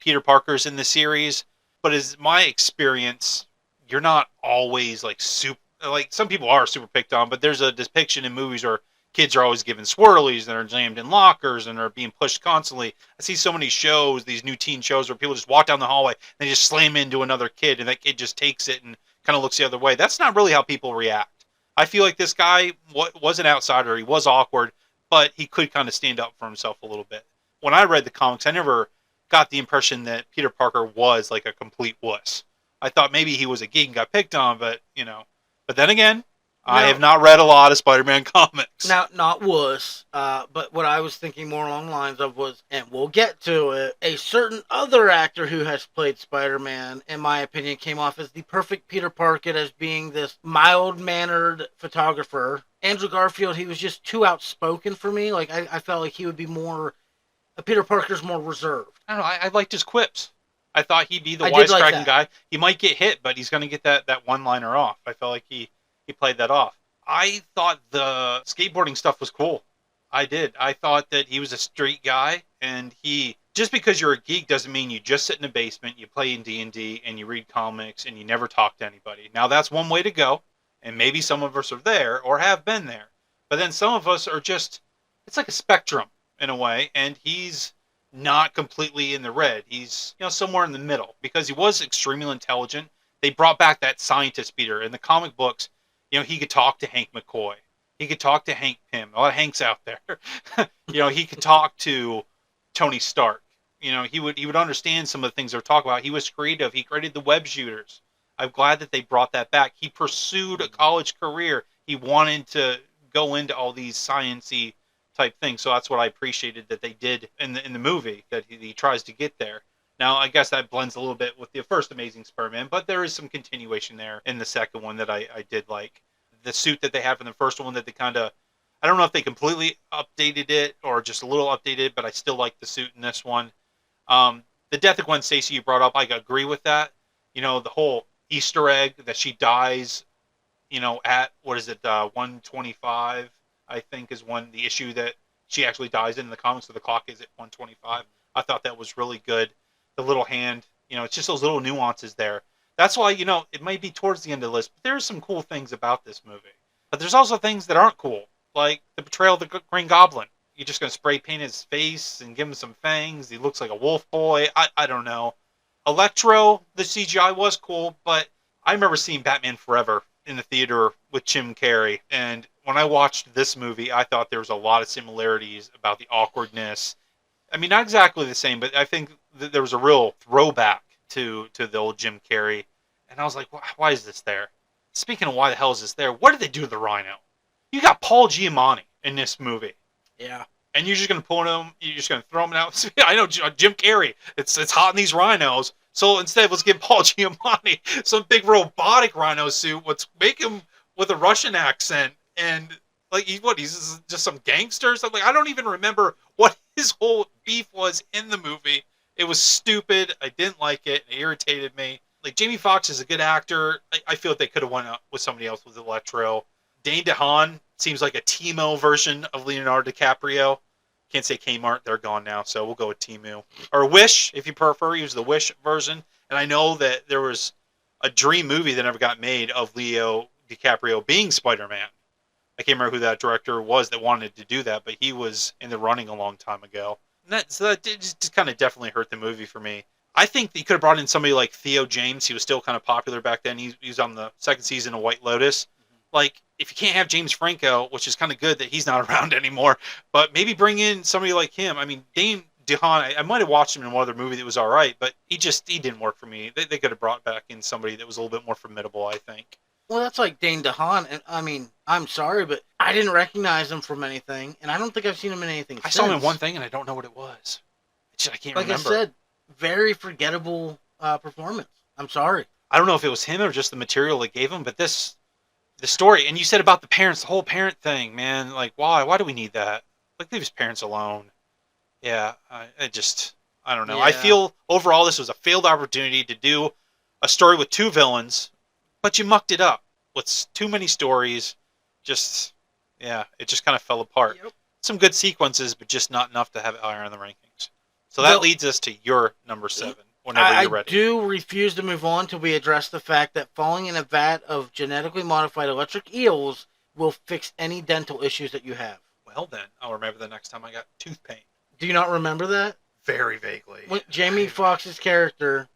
Peter Parkers in the series. But as my experience, you're not always like super. Like, some people are super picked on, but there's a depiction in movies where kids are always given swirlies and are jammed in lockers and are being pushed constantly. I see so many shows, these new teen shows, where people just walk down the hallway and they just slam into another kid, and that kid just takes it and kind of looks the other way. That's not really how people react. I feel like this guy was an outsider. He was awkward, but he could kind of stand up for himself a little bit. When I read the comics, I never got the impression that Peter Parker was like a complete wuss. I thought maybe he was a geek and got picked on, but But then again, I have not read a lot of Spider-Man comics. Now, not wuss, but what I was thinking more along the lines of was, and we'll get to it, a certain other actor who has played Spider-Man, in my opinion, came off as the perfect Peter Parker, as being this mild-mannered photographer. Andrew Garfield, he was just too outspoken for me. Like, I felt like he would be more, Peter Parker's more reserved. I don't know, I liked his quips. I thought he'd be the wisecracking guy. He might get hit, but he's going to get that one-liner off. I felt like he played that off. I thought the skateboarding stuff was cool. I did. I thought that he was a street guy, and just because you're a geek doesn't mean you just sit in a basement, you play in D&D, and you read comics, and you never talk to anybody. Now, that's one way to go, and maybe some of us are there or have been there. But then some of us are just, it's like a spectrum in a way, and he's not completely in the red. He's, somewhere in the middle, because he was extremely intelligent. They brought back that scientist Peter in the comic books. He could talk to Hank McCoy. He could talk to Hank Pym. A lot of Hanks out there. He could talk to Tony Stark. He would understand some of the things they're talking about. He was creative. He created the web shooters. I'm glad that they brought that back. He pursued a college career. He wanted to go into all these science-y type things. So that's what I appreciated that they did in the movie, that he tries to get there. Now, I guess that blends a little bit with the first Amazing Spider-Man, but there is some continuation there in the second one that I did like. The suit that they had from the first one that they kind of, I don't know if they completely updated it or just a little updated, but I still like the suit in this one. The death of Gwen Stacy you brought up, I agree with that. The whole Easter egg that she dies, at, 125, I think is the issue that she actually dies in the comics, so the clock is at 125. I thought that was really good. The little hand, it's just those little nuances there. That's why, it might be towards the end of the list, but there's some cool things about this movie. But there's also things that aren't cool, like the portrayal of the Green Goblin. You're just going to spray paint his face and give him some fangs. He looks like a wolf boy. I don't know. Electro, the CGI was cool, but I remember seeing Batman Forever in the theater with Jim Carrey. And when I watched this movie, I thought there was a lot of similarities about the awkwardness, I mean, not exactly the same, but I think there was a real throwback to the old Jim Carrey, and I was like, why is this there? Speaking of why the hell is this there, what did they do to the Rhino? You got Paul Giamatti in this movie, Yeah. and you're just gonna pull him, you're just gonna throw him out. I know Jim Carrey. It's hot in these rhinos, so instead let's give Paul Giamatti some big robotic rhino suit. Let's make him with a Russian accent and. Like, he's just some gangster or something? I don't even remember what his whole beef was in the movie. It was stupid. I didn't like it. It irritated me. Like, Jamie Foxx is a good actor. I feel like they could have went out with somebody else with Electro. Dane DeHaan seems like a Timo version of Leonardo DiCaprio. Can't say Kmart. They're gone now, so we'll go with Timu. Or Wish, if you prefer. Use the Wish version. And I know that there was a dream movie that never got made of Leo DiCaprio being Spider-Man. I can't remember who that director was that wanted to do that, but he was in the running a long time ago. And that just kind of definitely hurt the movie for me. I think he could have brought in somebody like Theo James. He was still kind of popular back then. He was on the second season of White Lotus. Like, if you can't have James Franco, which is kind of good that he's not around anymore, but maybe bring in somebody like him. I mean, Dane DeHaan, I might have watched him in one other movie that was all right, but he didn't work for me. They could have brought back in somebody that was a little bit more formidable, I think. Well, that's like Dane DeHaan, and I mean, I'm sorry, but I didn't recognize him from anything, and I don't think I've seen him in anything since. I saw him in one thing, and I don't know what it was. I can't remember. Like I said, very forgettable performance. I'm sorry. I don't know if it was him or just the material they gave him, but the story, and you said about the parents, the whole parent thing, man, like, why? Why do we need that? Like, leave his parents alone. Yeah, I don't know. Yeah. I feel, overall, this was a failed opportunity to do a story with two villains, but you mucked it up with too many stories. It just kind of fell apart. Yep. Some good sequences, but just not enough to have it higher on the rankings. So that leads us to your number 7, whenever you're ready. I do refuse to move on till we address the fact that falling in a vat of genetically modified electric eels will fix any dental issues that you have. Well, then, I'll remember the next time I got tooth pain. Do you not remember that? Very vaguely. When Jamie Foxx's character,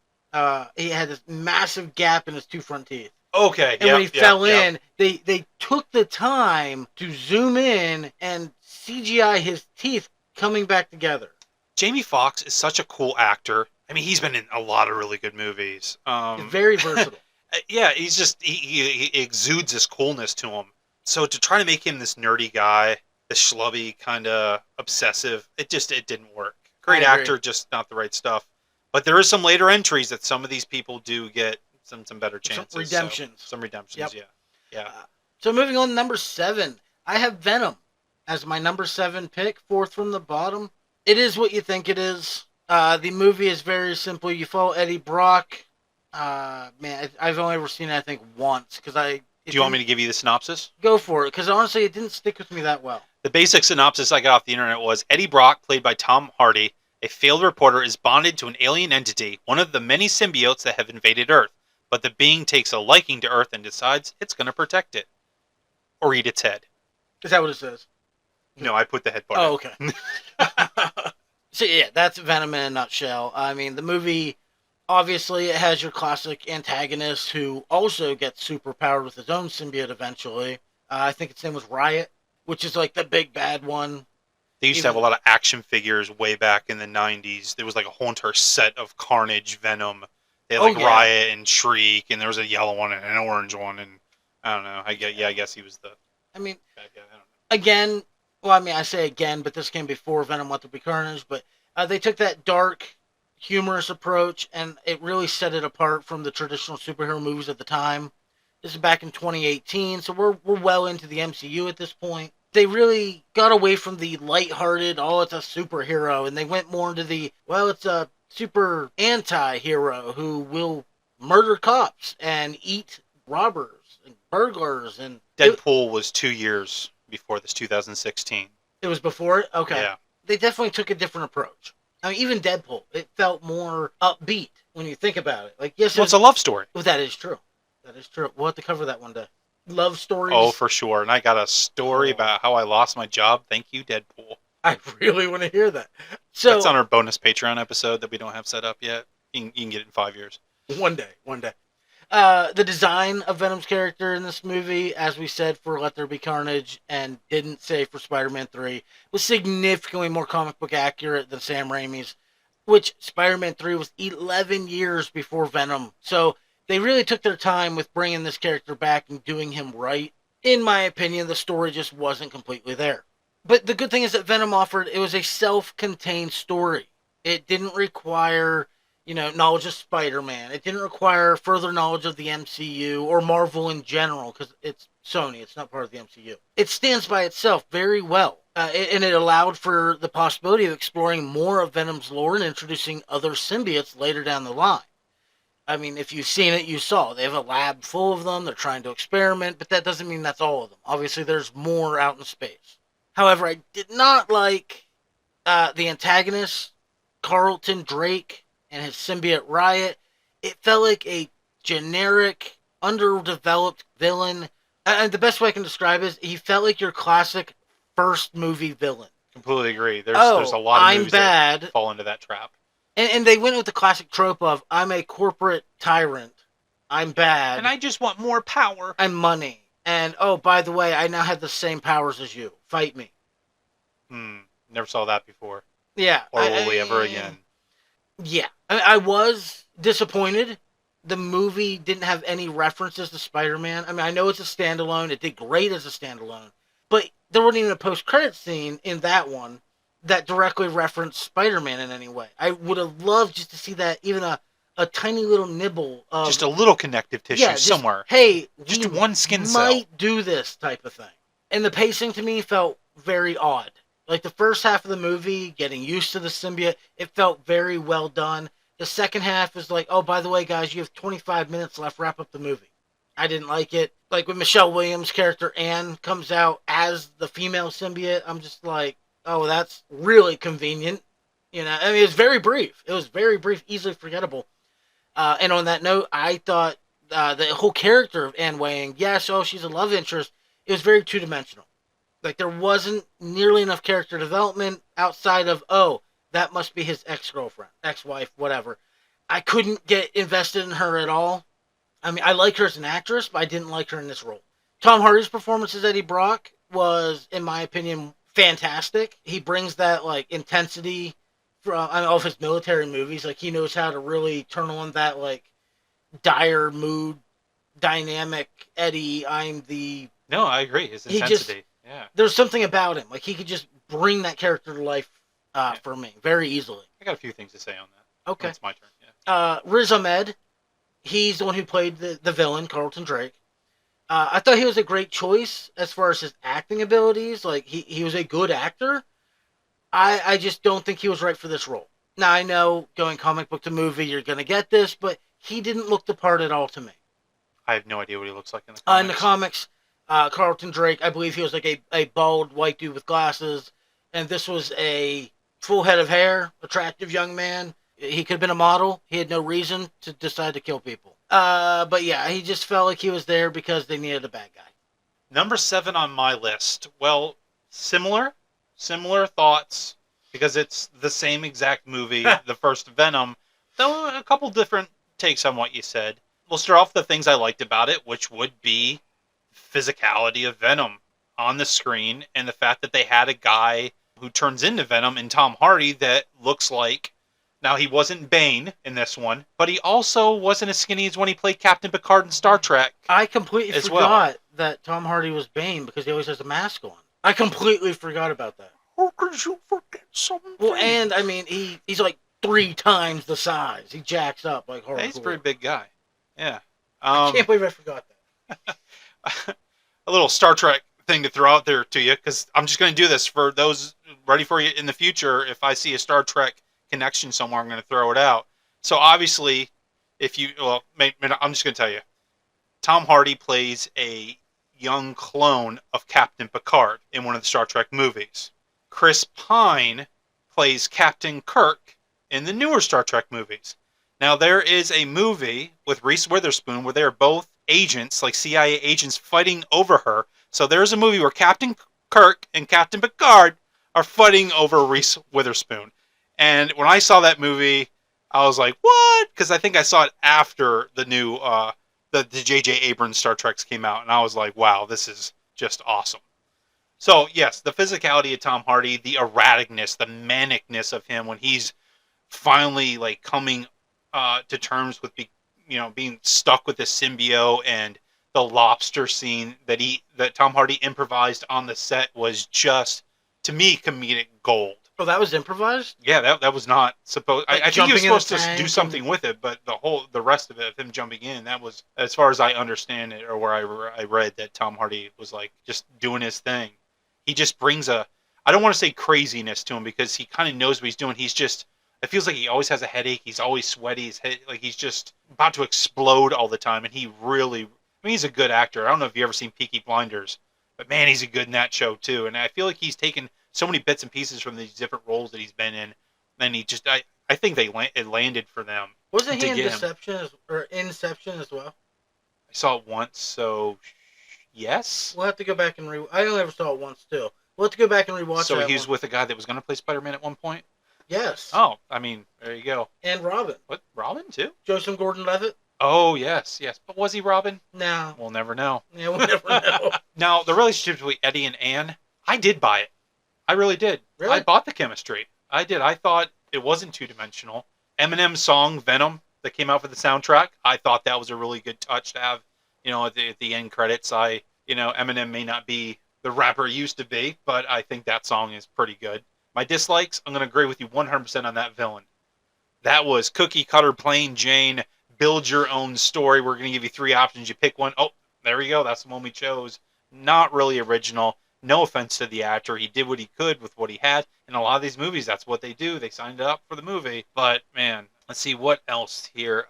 he had this massive gap in his 2 front teeth. Okay. And when he fell in, they took the time to zoom in and CGI his teeth coming back together. Jamie Foxx is such a cool actor. I mean, he's been in a lot of really good movies. Very versatile. Yeah, he's just he exudes this coolness to him. So to try to make him this nerdy guy, this schlubby kind of obsessive, it didn't work. Great actor, just not the right stuff. But there is some later entries that some of these people do get some better chances. Some redemptions. Some redemptions, yeah. So moving on to number 7, I have Venom as my number 7 pick, 4th from the bottom. It is what you think it is. The movie is very simple. You follow Eddie Brock. Man, I've only ever seen it, I think, once. Do you want me to give you the synopsis? Go for it, because honestly, it didn't stick with me that well. The basic synopsis I got off the internet was Eddie Brock, played by Tom Hardy, a failed reporter, is bonded to an alien entity, one of the many symbiotes that have invaded Earth. But the being takes a liking to Earth and decides it's going to protect it. Or eat its head. Is that what it says? No, I put the head part. Oh, okay. So, yeah, that's Venom in a nutshell. I mean, the movie, obviously, it has your classic antagonist who also gets superpowered with his own symbiote eventually. I think its name was Riot, which is like the big bad one. They used to have a lot of action figures way back in the 90s. There was like a whole entire set of Carnage, Venom. They had Riot and Shriek, and there was a yellow one and an orange one, and I don't know. I guess he was the bad guy. I don't know. Again, well, I mean, I say again, but this came before Venom Let There Be Carnage, but they took that dark, humorous approach, and it really set it apart from the traditional superhero movies at the time. This is back in 2018, so we're well into the MCU at this point. They really got away from the lighthearted, it's a superhero, and they went more into the, it's a super anti-hero who will murder cops and eat robbers and burglars. And Deadpool was 2 years before this, 2016. It was before it? Okay. Yeah. They definitely took a different approach. I mean, even Deadpool, it felt more upbeat when you think about it. Like, yes, it's a love story. Well, that is true. That is true. We'll have to cover that one day. Love stories. Oh, for sure. And I got a story about how I lost my job. Thank you, Deadpool. I really want to hear that. So that's on our bonus Patreon episode that we don't have set up yet. You can get it in 5 years. One day. The design of Venom's character in this movie, as we said for Let There Be Carnage and didn't say for Spider-Man 3, was significantly more comic book accurate than Sam Raimi's, which Spider-Man 3 was 11 years before Venom. So they really took their time with bringing this character back and doing him right. In my opinion, the story just wasn't completely there. But the good thing is that Venom offered, it was a self-contained story. It didn't require, knowledge of Spider-Man. It didn't require further knowledge of the MCU or Marvel in general, because it's Sony. It's not part of the MCU. It stands by itself very well. And it allowed for the possibility of exploring more of Venom's lore and introducing other symbiotes later down the line. I mean, if you've seen it, you saw. They have a lab full of them. They're trying to experiment, but that doesn't mean that's all of them. Obviously, there's more out in space. However, I did not like the antagonist, Carlton Drake, and his symbiote Riot. It felt like a generic, underdeveloped villain. And the best way I can describe it is he felt like your classic first movie villain. Completely agree. There's a lot of movies that fall into that trap. And they went with the classic trope of, I'm a corporate tyrant. I'm bad. And I just want more power. I'm money. And, oh, by the way, I now have the same powers as you. Fight me. Never saw that before. Yeah. Or will we ever again? Yeah. I was disappointed. The movie didn't have any references to Spider-Man. I mean, I know it's a standalone. It did great as a standalone. But there wasn't even a post-credit scene in that one that directly referenced Spider-Man in any way. I would have loved just to see that, even a tiny little nibble of... Just a little connective tissue somewhere. Hey, just one skin cell. Might do this type of thing. And the pacing to me felt very odd. Like the first half of the movie, getting used to the symbiote, it felt very well done. The second half is like, oh, by the way, guys, you have 25 minutes left, wrap up the movie. I didn't like it. Like when Michelle Williams' character Anne comes out as the female symbiote, I'm just like, oh, that's really convenient. I mean, it was very brief. It was very brief, easily forgettable. And on that note, I thought the whole character of Anne Wang, she's a love interest, it was very two-dimensional. Like, there wasn't nearly enough character development outside of, oh, that must be his ex-girlfriend, ex-wife, whatever. I couldn't get invested in her at all. I mean, I like her as an actress, but I didn't like her in this role. Tom Hardy's performance as Eddie Brock was, in my opinion, fantastic. He brings that, like, intensity from all of his military movies. Like, he knows how to really turn on that, like, dire mood, dynamic Eddie. No, I agree. His intensity. Yeah. There's something about him. Like, he could just bring that character to life for me very easily. I got a few things to say on that. Okay. It's my turn. Yeah. Riz Ahmed, he's the one who played the villain, Carlton Drake. I thought he was a great choice as far as his acting abilities. Like, he was a good actor. I just don't think he was right for this role. Now, I know going comic book to movie, you're going to get this, but he didn't look the part at all to me. I have no idea what he looks like in the comics. In the comics, Carlton Drake, I believe he was like a bald white dude with glasses, and this was a full head of hair, attractive young man. He could have been a model. He had no reason to decide to kill people. But yeah, he just felt like he was there because they needed a bad guy. Number 7 on my list. Well, similar thoughts, because it's the same exact movie, the first Venom, though a couple different takes on what you said. We'll start off with the things I liked about it, which would be physicality of Venom on the screen, and the fact that they had a guy who turns into Venom in Tom Hardy that looks like... Now, he wasn't Bane in this one, but he also wasn't as skinny as when he played Captain Picard in Star Trek. I completely forgot that Tom Hardy was Bane because he always has a mask on. I completely forgot about that. How could you forget something? Well, and, I mean, he's like 3 times the size. He jacks up like hardcore. He's a pretty big guy. Yeah. I can't believe I forgot that. A little Star Trek thing to throw out there to you, because I'm just going to do this for those ready for you in the future. If I see a Star Trek connection somewhere, I'm going to throw it out. So obviously, I'm just going to tell you, Tom Hardy plays a young clone of Captain Picard in one of the Star Trek movies. Chris Pine plays Captain Kirk in the newer Star Trek movies. Now, there is a movie with Reese Witherspoon where they're both agents, like CIA agents, fighting over her. So there's a movie where Captain Kirk and Captain Picard are fighting over Reese Witherspoon. And when I saw that movie, I was like, what? Because I think I saw it after the new the J.J. Abrams Star Treks came out, and I was like, wow, this is just awesome. So, yes, the physicality of Tom Hardy, the erraticness, the manicness of him when he's finally like coming to terms with being stuck with the symbiote, and the lobster scene that Tom Hardy improvised on the set was just, to me, comedic gold. Oh, that was improvised? Yeah, that was not supposed. Like I think he was supposed to do and- something with it, but the rest of it, of him jumping in, that was, as far as I understand it, or where I read that Tom Hardy was like just doing his thing. He just brings I don't want to say craziness to him, because he kind of knows what he's doing. He's just, it feels like he always has a headache. He's always sweaty. Like he's just about to explode all the time. And he really, I mean, he's a good actor. I don't know if you've ever seen Peaky Blinders, but man, he's a good in that show too. And I feel like he's taken so many bits and pieces from these different roles that he's been in. And I think it landed for them. Wasn't he in get him. Deception or Inception as well? I saw it once, so yes. We'll have to go back and I only ever saw it once too. We'll have to go back and rewatch So that he was one. with a guy that was going to play Spider-Man at one point? Yes. Oh, I mean, there you go. And Robin. What, Robin too? Joseph Gordon-Levitt? Oh, yes. But was he Robin? No. We'll never know. Yeah, we'll never know. Now, the relationship between Eddie and Anne, I did buy it. I really did. Really? I bought the chemistry. I did. I thought it wasn't two-dimensional. Eminem's song, Venom, that came out for the soundtrack, I thought that was a really good touch to have, at the end credits. Eminem may not be the rapper he used to be, but I think that song is pretty good. My dislikes, I'm going to agree with you 100% on that villain. That was cookie cutter, plain Jane, build your own story. We're going to give you 3 options. You pick one. Oh, there we go. That's the one we chose. Not really original. No offense to the actor. He did what he could with what he had. In a lot of these movies, that's what they do. They signed up for the movie. But, man, let's see what else here.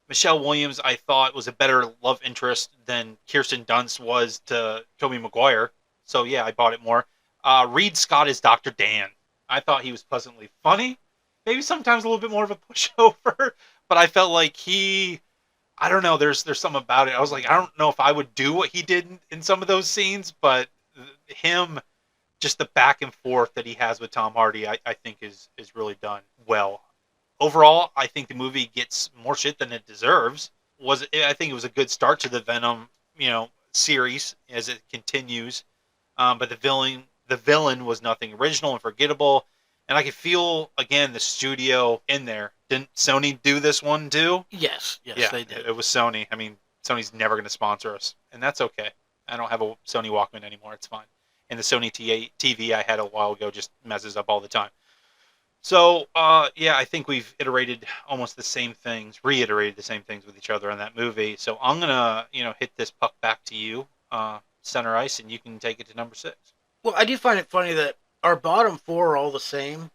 Michelle Williams, I thought, was a better love interest than Kirsten Dunst was to Tobey Maguire. So, yeah, I bought it more. Reed Scott is Dr. Dan. I thought he was pleasantly funny. Maybe sometimes a little bit more of a pushover. But I felt like I don't know, there's something about it. I was like, I don't know if I would do what he did in some of those scenes, but him, just the back and forth that he has with Tom Hardy, I think is really done well. Overall, I think the movie gets more shit than it deserves. I think it was a good start to the Venom, series as it continues. But the villain was nothing original and forgettable. And I could feel, again, the studio in there. Didn't Sony do this one too? Yes, Yeah, they did. It was Sony. I mean, Sony's never going to sponsor us, and that's okay. I don't have a Sony Walkman anymore. It's fine. And the Sony TV I had a while ago just messes up all the time. So, I think we've reiterated the same things with each other on that movie. So I'm going to, hit this puck back to you, center ice, and you can take it to number 6. Well, I do find it funny that our bottom 4 are all the same.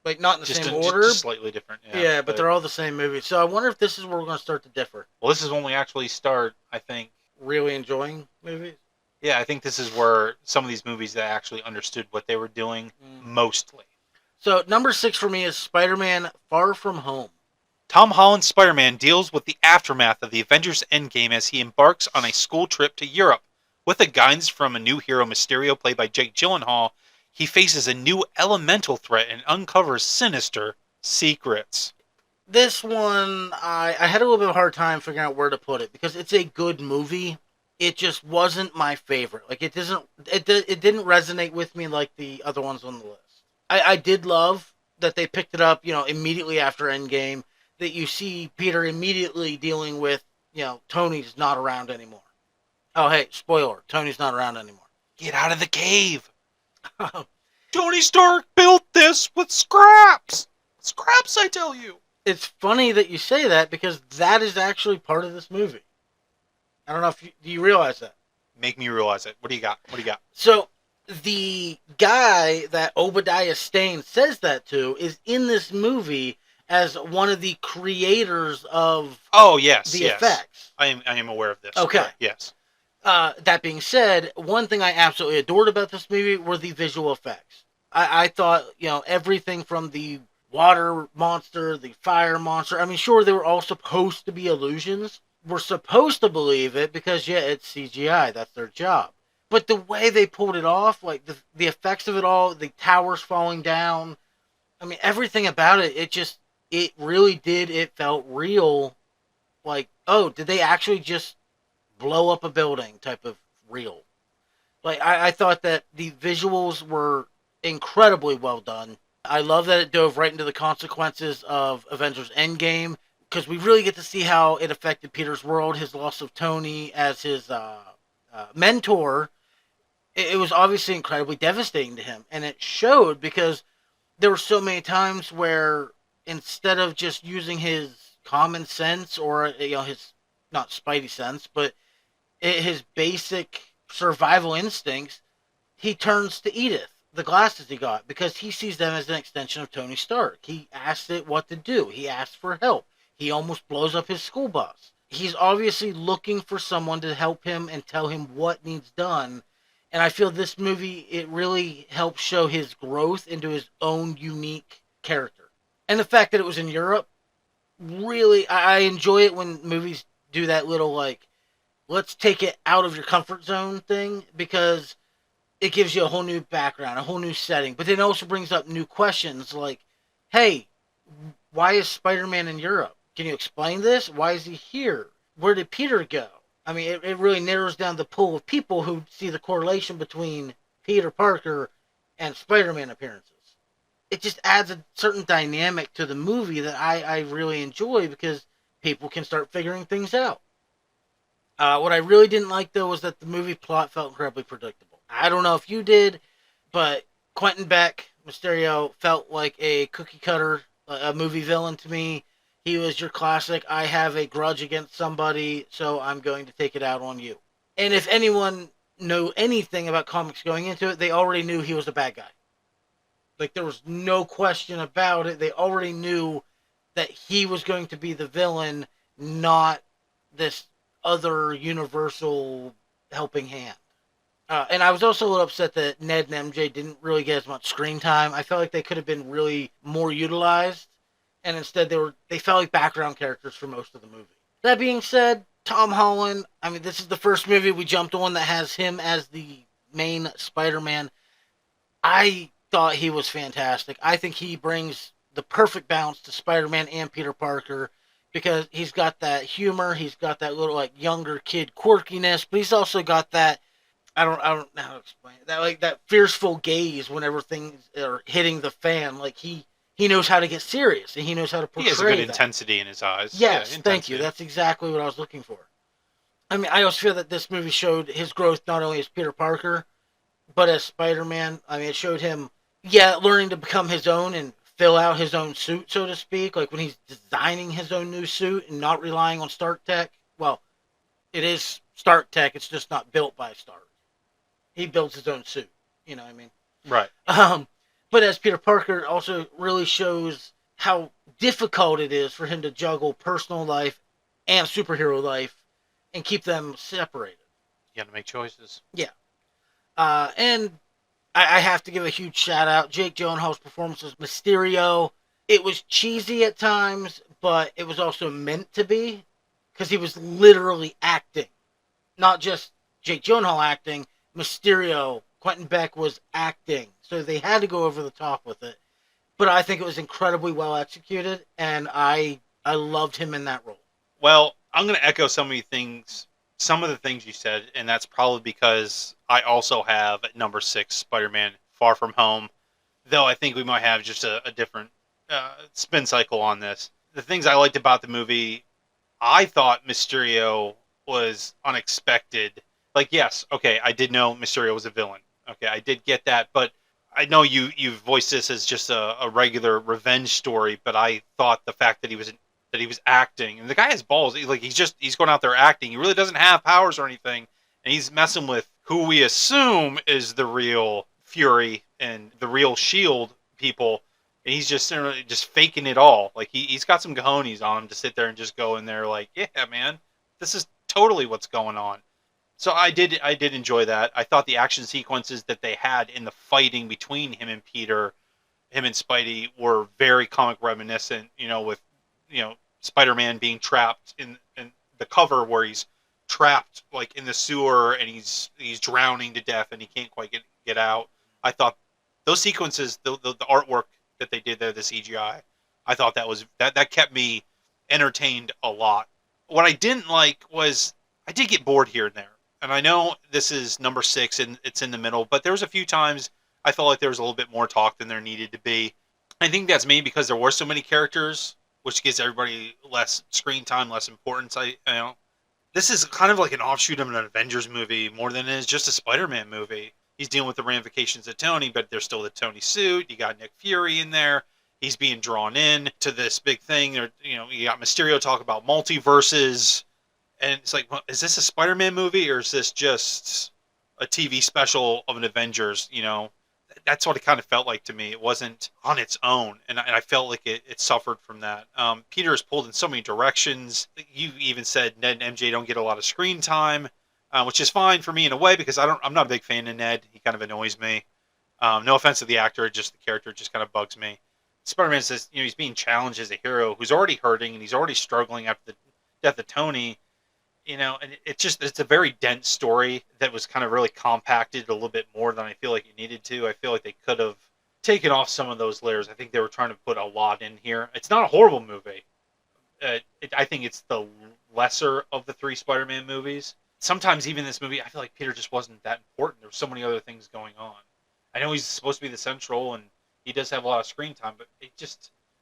Like, not in the same order. Just slightly different. Yeah, but they're all the same movie. So I wonder if this is where we're going to start to differ. Well, this is when we actually start, I think. Really enjoying movies? Yeah, I think this is where some of these movies that actually understood what they were doing mostly. So, number 6 for me is Spider-Man Far From Home. Tom Holland's Spider-Man deals with the aftermath of the Avengers Endgame as he embarks on a school trip to Europe. With the guidance from a new hero, Mysterio, played by Jake Gyllenhaal, he faces a new elemental threat and uncovers sinister secrets. This one, I had a little bit of a hard time figuring out where to put it because it's a good movie. It just wasn't my favorite. Like, it didn't resonate with me like the other ones on the list. I did love that they picked it up, immediately after Endgame. That you see Peter immediately dealing with, Tony's not around anymore. Oh, hey, spoiler, Tony's not around anymore. Get out of the cave. Tony Stark built this with scraps. Scraps, I tell you. It's funny that you say that because that is actually part of this movie. I don't know if do you realize that? Make me realize it. What do you got? So, the guy that Obadiah Stane says that to is in this movie as one of the creators of the effects. I am aware of this. Okay. Right, yes. That being said, one thing I absolutely adored about this movie were the visual effects. I thought, everything from the water monster, the fire monster. I mean, sure, they were all supposed to be illusions. We're supposed to believe it because, it's CGI. That's their job. But the way they pulled it off, like the effects of it all, the towers falling down, I mean, everything about it, it really did. It felt real, like, oh, did they actually just blow up a building type of real. Like, I thought that the visuals were incredibly well done. I love that it dove right into the consequences of Avengers Endgame, because we really get to see how it affected Peter's world, his loss of Tony as his mentor. It was obviously incredibly devastating to him, and it showed because there were so many times where instead of just using his common sense or his not Spidey sense, but his basic survival instincts, he turns to Edith, the glasses he got, because he sees them as an extension of Tony Stark. He asks it what to do. He asks for help. He almost blows up his school bus. He's obviously looking for someone to help him and tell him what needs done. And I feel this movie, it really helps show his growth into his own unique character. And the fact that it was in Europe, really, I enjoy it when movies do that little, like, let's take it out of your comfort zone thing, because it gives you a whole new background, a whole new setting. But then it also brings up new questions like, hey, why is Spider-Man in Europe? Can you explain this? Why is he here? Where did Peter go? I mean, it really narrows down the pool of people who see the correlation between Peter Parker and Spider-Man appearances. It just adds a certain dynamic to the movie that I really enjoy, because people can start figuring things out. What I really didn't like, though, was that the movie plot felt incredibly predictable. I don't know if you did, but Quentin Beck, Mysterio, felt like a cookie cutter, a movie villain to me. He was your classic, I have a grudge against somebody, so I'm going to take it out on you. And if anyone knew anything about comics going into it, they already knew he was a bad guy. Like, there was no question about it. They already knew that he was going to be the villain, not this other universal helping hand. And I was also a little upset that Ned and MJ didn't really get as much screen time. I felt like they could have been really more utilized, and instead they felt like background characters for most of the movie. That being said, Tom Holland, I mean, this is the first movie we jumped on that has him as the main Spider-Man. I thought he was fantastic. I think he brings the perfect balance to Spider-Man and Peter Parker, because he's got that humor, he's got that little, like, younger kid quirkiness, but he's also got that, I don't know how to explain it, that, like, that fearful gaze whenever things are hitting the fan. Like, he knows how to get serious, and he knows how to portray that. He has a good intensity in his eyes. Yes, yeah, thank you. That's exactly what I was looking for. I mean, I also feel that this movie showed his growth not only as Peter Parker, but as Spider-Man. I mean, it showed him, learning to become his own and fill out his own suit, so to speak. Like, when he's designing his own new suit and not relying on Stark Tech. Well, it is Stark Tech, it's just not built by Stark. He builds his own suit. You know what I mean? Right. But as Peter Parker, also really shows how difficult it is for him to juggle personal life and superhero life and keep them separated. You got to make choices. Yeah. And I have to give a huge shout out. Jake Gyllenhaal's performance as Mysterio. It was cheesy at times, but it was also meant to be, because he was literally acting. Not just Jake Gyllenhaal acting, Mysterio, Quentin Beck was acting. So they had to go over the top with it. But I think it was incredibly well executed, and I loved him in that role. Well, I'm going to echo some of the things you said, and that's probably because I also have at number 6 Spider-Man Far From Home, though I think we might have just a different spin cycle on this. The things I liked about the movie, I thought Mysterio was unexpected. Like, yes, okay, I did know Mysterio was a villain. Okay, I did get that, but I know you voiced this as just a regular revenge story, but I thought the fact that he was acting, and the guy has balls. He's going out there acting. He really doesn't have powers or anything, and he's messing with who we assume is the real Fury and the real Shield people, and he's just faking it all. Like, he's got some cojones on him to sit there and just go in there like, yeah, man, this is totally what's going on. So I did enjoy that. I thought the action sequences that they had in the fighting between him and Peter, him and Spidey, were very comic reminiscent. With Spider-Man being trapped in the cover where he's trapped like in the sewer and he's drowning to death and he can't quite get out. I thought those sequences, the artwork that they did there, the CGI, I thought that kept me entertained a lot. What I didn't like was I did get bored here and there. And I know this is number 6 and it's in the middle, but there was a few times I felt like there was a little bit more talk than there needed to be. I think that's maybe because there were so many characters, which gives everybody less screen time, less importance. This is kind of like an offshoot of an Avengers movie more than it is just a Spider-Man movie. He's dealing with the ramifications of Tony, but there's still the Tony suit. You got Nick Fury in there. He's being drawn in to this big thing. Or, you got Mysterio talk about multiverses. And it's like, well, is this a Spider-Man movie or is this just a TV special of an Avengers? That's what it kind of felt like to me. It wasn't on its own, and I felt like it suffered from that. Peter is pulled in so many directions. You even said Ned and MJ don't get a lot of screen time, which is fine for me in a way because I'm not a big fan of Ned. He kind of annoys me. No offense to the actor, just the character just kind of bugs me. Spider-Man says he's being challenged as a hero who's already hurting and he's already struggling after the death of Tony. And it's a very dense story that was kind of really compacted a little bit more than I feel like it needed to. I feel like they could have taken off some of those layers. I think they were trying to put a lot in here. It's not a horrible movie. I think it's the lesser of the 3 Spider-Man movies. Sometimes even this movie, I feel like Peter just wasn't that important. There were so many other things going on. I know he's supposed to be the central and he does have a lot of screen time, but I feel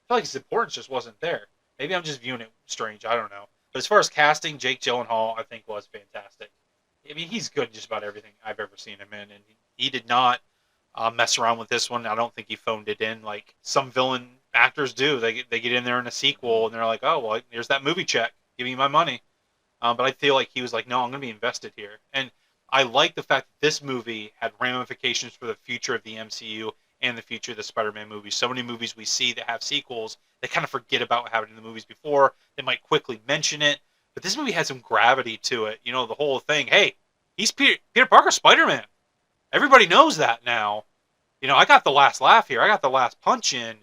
like his importance just wasn't there. Maybe I'm just viewing it strange. I don't know. But as far as casting, Jake Gyllenhaal, I think, was fantastic. I mean, he's good in just about everything I've ever seen him in, and he did not mess around with this one. I don't think he phoned it in like some villain actors do. They get in there in a sequel, and they're like, oh, well, here's that movie check. Give me my money. But I feel like he was like, no, I'm going to be invested here. And I like the fact that this movie had ramifications for the future of the MCU and the future of the Spider-Man movies. So many movies we see that have sequels, they kind of forget about what happened in the movies before. They might quickly mention it. But this movie had some gravity to it. The whole thing, hey, he's Peter Parker Spider-Man. Everybody knows that now. I got the last laugh here. I got the last punch in.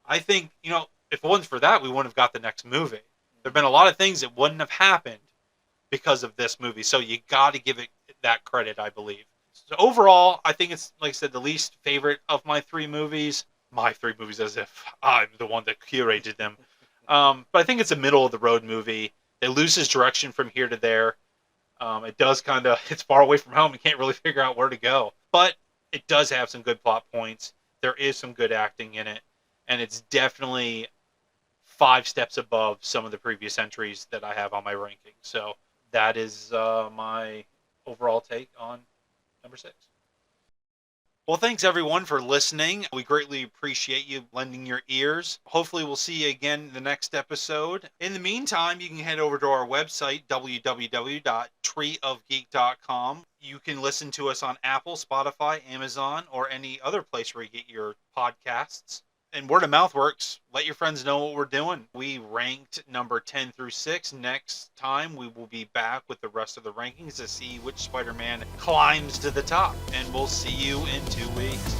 I think, if it wasn't for that, we wouldn't have got the next movie. There have been a lot of things that wouldn't have happened because of this movie. So you got to give it that credit, I believe. So overall, I think it's, like I said, the least favorite of my 3 movies. My 3 movies, as if I'm the one that curated them. But I think it's a middle-of-the-road movie. It loses direction from here to there. It does it's far away from home. You can't really figure out where to go. But it does have some good plot points. There is some good acting in it. And it's definitely 5 steps above some of the previous entries that I have on my ranking. So that is my overall take on number 6. Well, thanks everyone for listening. We greatly appreciate you lending your ears. Hopefully we'll see you again in the next episode. In the meantime, you can head over to our website, www.treeofgeek.com. You can listen to us on Apple, Spotify, Amazon, or any other place where you get your podcasts. And word of mouth works. Let your friends know what we're doing. We ranked number 10 through 6. Next time, we will be back with the rest of the rankings to see which Spider-Man climbs to the top. And we'll see you in 2 weeks.